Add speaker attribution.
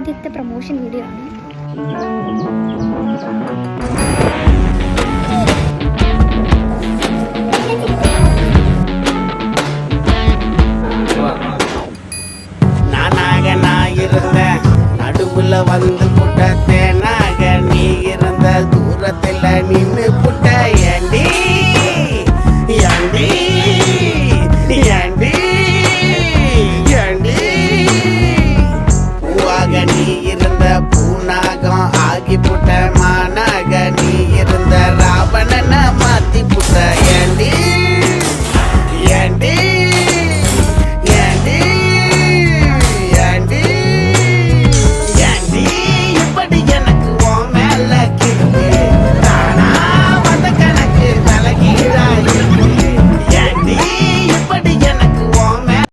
Speaker 1: ആദ്യത്തെ promotion video ആണ്.
Speaker 2: நானாக நான் இருந்த நடுவுல வந்து புட்டத்தேனாக நீ இருந்த தூரத்தில் நீ